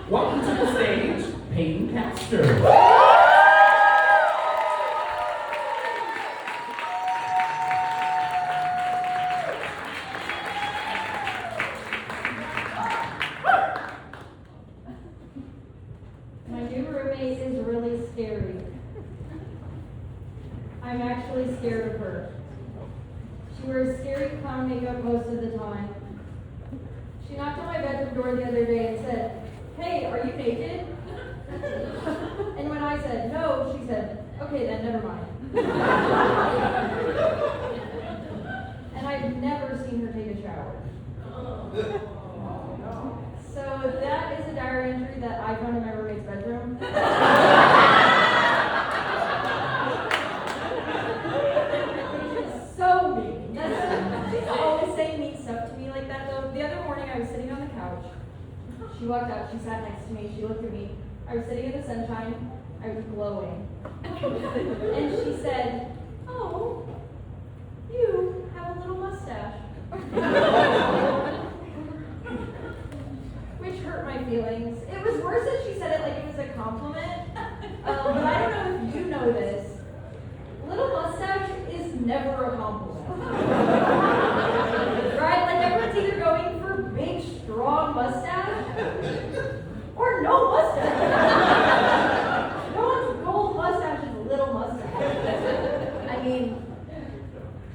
Welcome to the stage, Peyton Castor. My new roommate is really scary. I'm actually scared of her. She wears scary clown makeup most of the time. She knocked on my bedroom door the other day and said, "Hey, are you naked?" And when I said no, she said, "Okay then, never mind." And I've never seen her take a shower. So that is a diary entry that I found in my roommate's bedroom. Which is so mean. She's always saying mean stuff to me like that though. The other morning I was sitting on the couch. She walked out, she sat next to me, she looked at me. I was sitting in the sunshine, I was glowing. And she said, "Oh, you have a little mustache." Which hurt my feelings. It was worse that she said it like it was a compliment. But I don't know if you know this. Little mustache is never a compliment. Right? Like everyone's either going for big, strong mustache or no mustache. No one's gold mustache is a little mustache. I mean,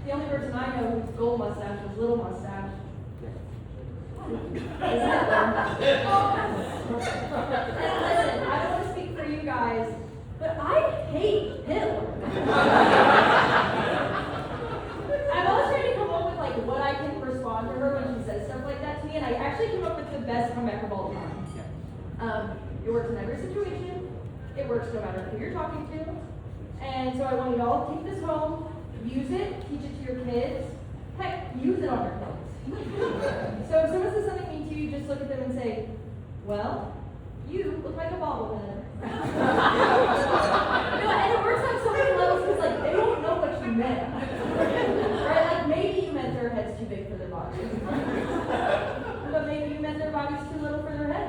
the only person I know whose gold mustache is little mustache. And listen, I don't want to speak for you guys, but I hate Hitler. I'm always trying to come up with like what I can respond to her when she says stuff like that to me, and I actually came up with the best comeback of all time. It works in every situation. It works no matter who you're talking to. And so I want you to all take this home, use it, teach it to your kids. Heck, use it on your kids. So if someone says something mean to you, just look at them and say, "Well, you look like a bobblehead." And it works on so many levels because like they don't know what you meant. Right? Like maybe you meant their head's too big for their body. But maybe you meant their body's too little for their head.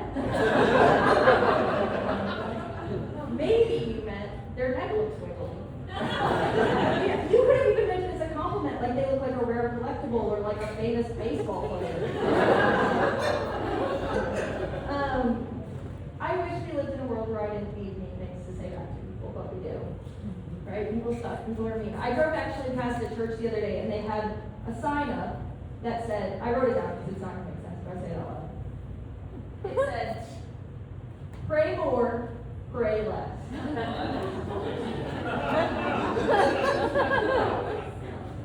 Maybe you meant their neck looks wiggly. You could have even mentioned it's a compliment, like they look like a rare collectible or like a famous baseball player. I wish we lived in a world where I didn't need mean things to say back to people, but we do. Right? People suck. People are mean. I drove actually past a church the other day and they had a sign up that said, I wrote it down because it's not going to make sense, but I say it out loud. It said, "Pray more, pray less."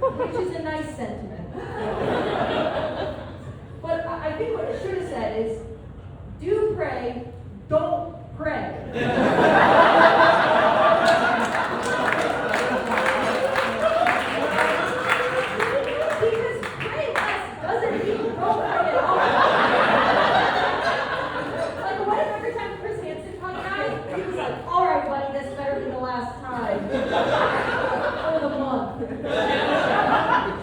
Which is a nice sentiment. But I think what it should have said is, do pray, don't pray. Because pray less doesn't mean don't pray at all. Like what if every time Chris Hansen caught a guy, he was like, "All right, buddy, that's better than the last time." For the month.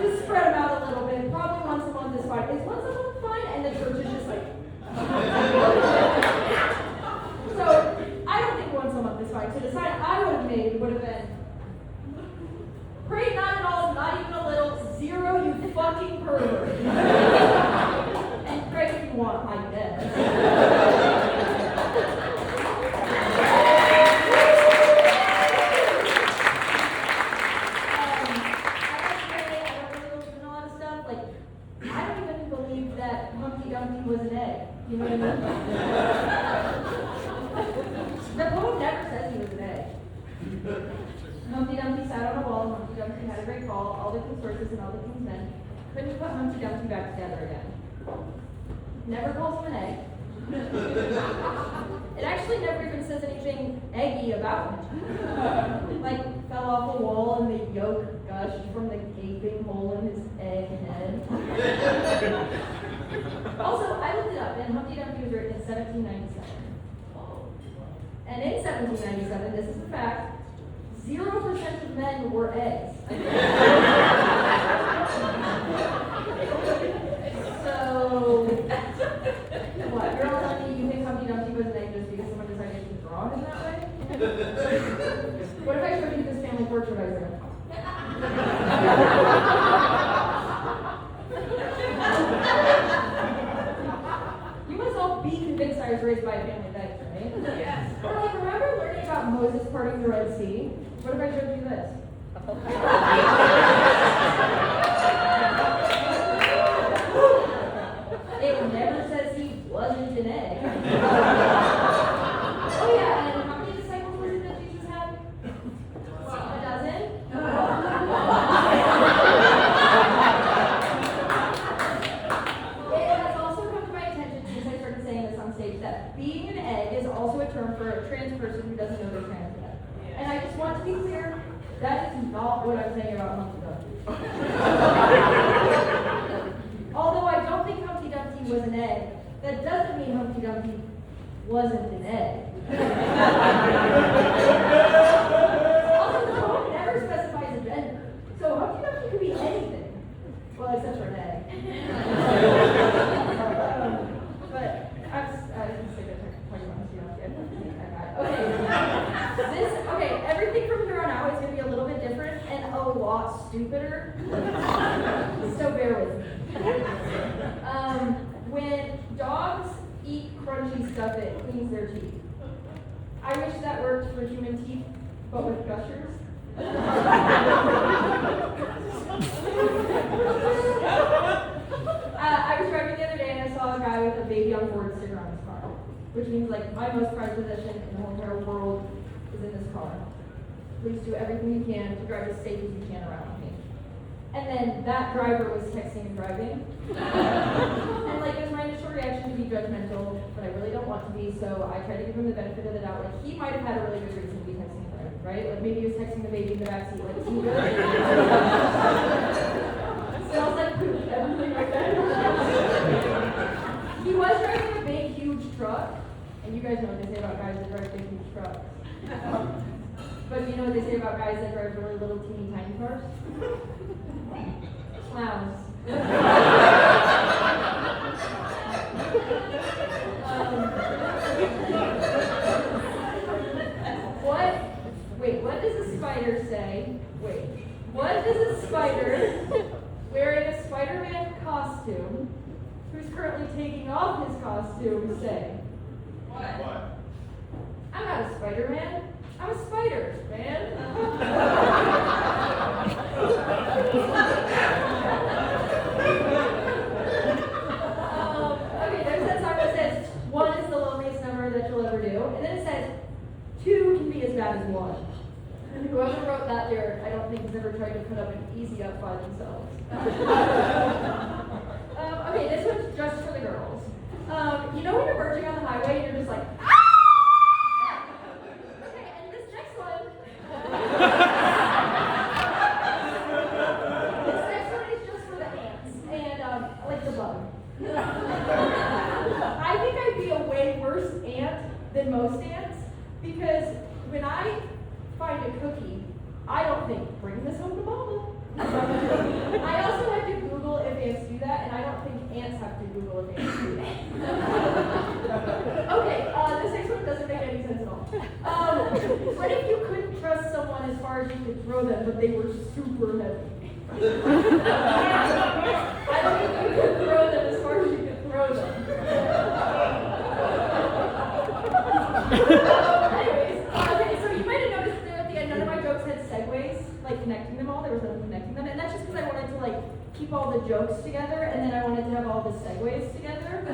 Just spread them out a little bit. Probably once a month is fine. Is once a month fine? And the church is just like. So I don't think once a month is fine. So the sign I would have made would have been, "Pray not at all, not even a little, zero, you fucking pervert." And pray if you want, I guess. Humpty Dumpty was an egg. You know what I mean? The poem never says he was an egg. Humpty Dumpty sat on a wall, Humpty Dumpty had a great fall, all the king's horses and all the king's men couldn't put Humpty Dumpty back together again. Never calls him an egg. It actually never even says anything eggy about him. Like, fell off a wall and the yolk gushed from the gaping hole in his egg head. Also, I looked it up, and Humpty Dumpty was written in 1797. And in 1797, this is a fact, 0% of men were eggs. So, what? You're all telling me you think Humpty Dumpty was an egg What if I showed you this family portrait I drew? You must all be convinced I was raised by a family that, right? Yes. Or like, remember learning about Moses parting the Red Sea? What if I showed you this? It never says he wasn't an egg. Oh yeah, and how many disciples was it that Jesus had? A dozen? It has also come to my attention since I started saying this on stage that being an egg is also a term for a trans person who doesn't know they're trans yet. And I just want to be clear, that is not what I'm saying about Humpty Dumpty. Although I don't think Humpty Dumpty was an egg, that doesn't mean Humpty Dumpty wasn't an egg. Also, the poem never specifies a gender, so Humpty Dumpty could be anything. Well, except for an egg. But I can say that talking about Humpty Dumpty. Okay, everything from here on out is going to be a little bit different and a lot stupider. So bear with me. When dogs eat crunchy stuff, it cleans their teeth. I wish that worked for human teeth, but with gushers. I was driving the other day and I saw a guy with a baby on board sticker on his car, which means like my most prized possession in the whole entire world is in this car. Please do everything you can to drive as safe as you can around me. And then that driver was texting and driving. And like it was my initial reaction to be judgmental, but I really don't want to be, so I tried to give him the benefit of the doubt. Like he might have had a really good reason to be texting and driving, right? Like maybe he was texting the baby in the backseat, like, is he really? Smells like poop, everything like that. He was driving a big, huge truck, and you guys know what they say about guys that drive big, huge trucks. But you know what they say about guys that drive really little, teeny, tiny cars? Clowns. What does a spider say? What does a spider wearing a Spider-Man costume, who's currently taking off his costume, say? What? I'm not a Spider-Man. I'm a spider, man. Okay, there's that song that says 1 is the loneliest number that you'll ever do, and then it says 2 can be as bad as 1. And whoever wrote that lyric, I don't think has ever tried to put up an easy up by themselves. Okay, this one's just for the girls. You know when you're merging on the highway and you're just like, ah! Okay, and this next one. This next one is just for the ants and like the bug. I think I'd be a way worse ant than most ants because when I find a cookie, I don't think, bring this home to mama. I also have to Google if ants do that, and I don't think ants have to Google if ants do that. Okay, this next one doesn't make any sense at all. What if you couldn't trust someone as far as you could throw them, but they were super heavy? I don't think you could throw them as far as you could throw them. Anyways, okay, so you might have noticed there at the end, none of my jokes had segues, like connecting them all. There was nothing connecting them, and that's just because I wanted to like keep all the jokes together, and then I wanted to have all the segues together.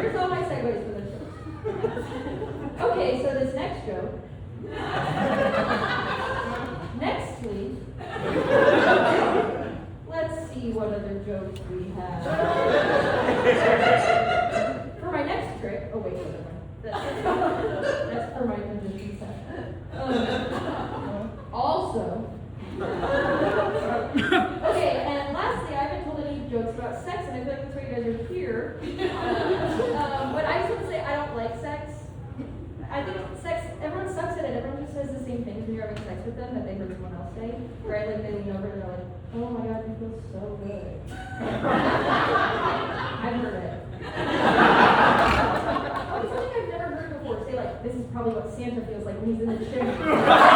Here's all my segues for this joke. Okay, so this next joke. Next week, let's see what other jokes we have. For my next trick, oh wait, that's for my magician set. Also, okay, and lastly, I haven't told any jokes about sex, and I feel like that's why you guys are here. But I just want to say I don't like sex. I think sex, everyone sucks at it. Everyone just says the same things when you're having sex with them that they heard someone else say. Right? Like they lean over and they're like, oh my god, you feel so good. I've heard it. Something I've never what Santa feels like when he's in the chimney.